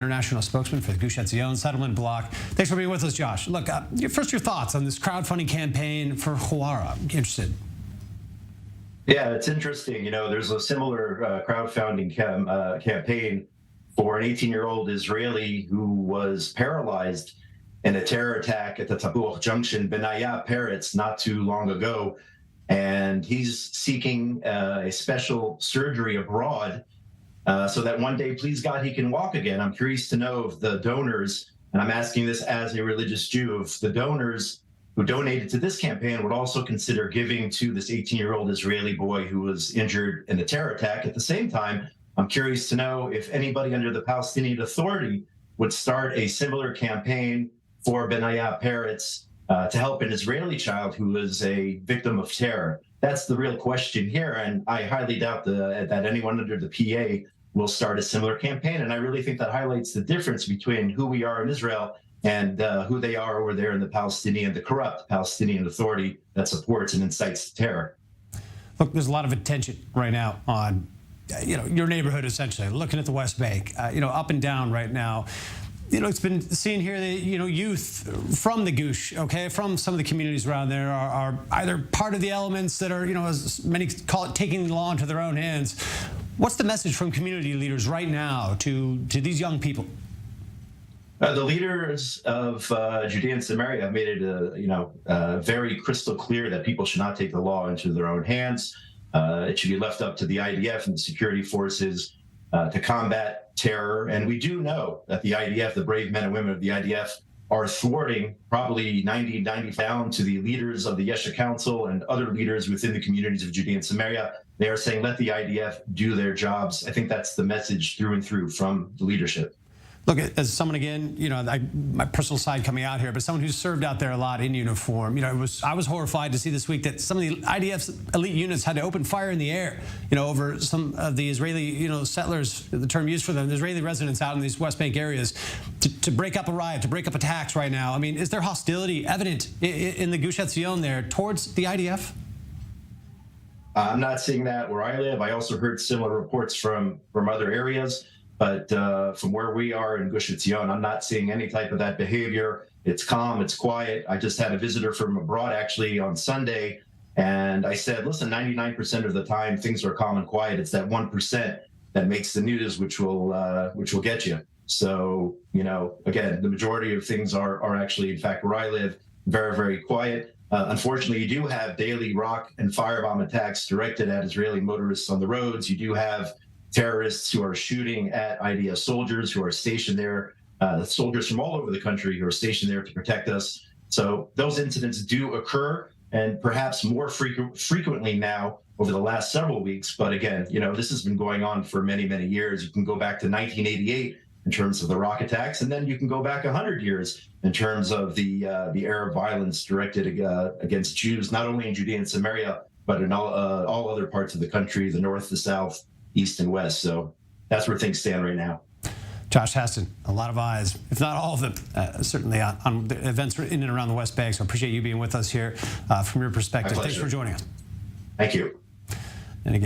international spokesman for the Gush Etzion settlement bloc. Thanks for being with us, Josh. Look, first your thoughts on this crowdfunding campaign for Huwara. I'm interested. Yeah, it's interesting. You know, there's a similar crowdfunding campaign for an 18-year-old Israeli who was paralyzed in a terror attack at the Tapuach Junction, Benaya, Peretz, not too long ago. And he's seeking a special surgery abroad so that one day, please God, he can walk again. I'm curious to know if the donors, and I'm asking this as a religious Jew, if the donors who donated to this campaign would also consider giving to this 18-year-old Israeli boy who was injured in a terror attack. At the same time, I'm curious to know if anybody under the Palestinian Authority would start a similar campaign for Benaya Peretz to help an Israeli child who was a victim of terror. That's the real question here, and I highly doubt that anyone under the PA will start a similar campaign. And I really think that highlights the difference between who we are in Israel and who they are over there in the corrupt Palestinian Authority that supports and incites terror. Look, there's a lot of attention right now on, your neighborhood, essentially, looking at the West Bank, up and down right now. It's been seen here that, youth from the Gush, from some of the communities around there are either part of the elements that are, as many call it, taking the law into their own hands. What's the message from community leaders right now to these young people? The leaders of Judea and Samaria have made it, very crystal clear that people should not take the law into their own hands. It should be left up to the IDF and the security forces to combat terror. And we do know that the IDF, the brave men and women of the IDF, are thwarting probably 90 down to the leaders of the Yesha Council and other leaders within the communities of Judea and Samaria. They are saying, let the IDF do their jobs. I think that's the message through and through from the leadership. Look, as someone, again, my personal side coming out here, but someone who's served out there a lot in uniform, I was horrified to see this week that some of the IDF's elite units had to open fire in the air, over some of the Israeli, settlers, the term used for them, the Israeli residents out in these West Bank areas, to break up a riot, to break up attacks right now. I mean, is there hostility evident in the Gush Etzion there towards the IDF? I'm not seeing that where I live. I also heard similar reports from other areas. But from where we are in Gush Etzion, I'm not seeing any type of that behavior. It's calm, it's quiet. I just had a visitor from abroad actually on Sunday, and I said, listen, 99% of the time things are calm and quiet. It's that 1% that makes the news, which will get you. So, again, the majority of things are actually, in fact, where I live, very, very quiet. Unfortunately, you do have daily rock and firebomb attacks directed at Israeli motorists on the roads. You do have terrorists who are shooting at IDF soldiers who are stationed there, soldiers from all over the country who are stationed there to protect us. So those incidents do occur, and perhaps more frequently now over the last several weeks. But again, this has been going on for many, many years. You can go back to 1988 in terms of the rock attacks, and then you can go back 100 years in terms of the Arab violence directed against Jews, not only in Judea and Samaria, but in all other parts of the country, the north, the south, east and west. So that's where things stand right now. Josh Hasten, a lot of eyes, if not all of them, certainly on the events in and around the West Bank. So I appreciate you being with us here from your perspective. Thanks for joining us. Thank you.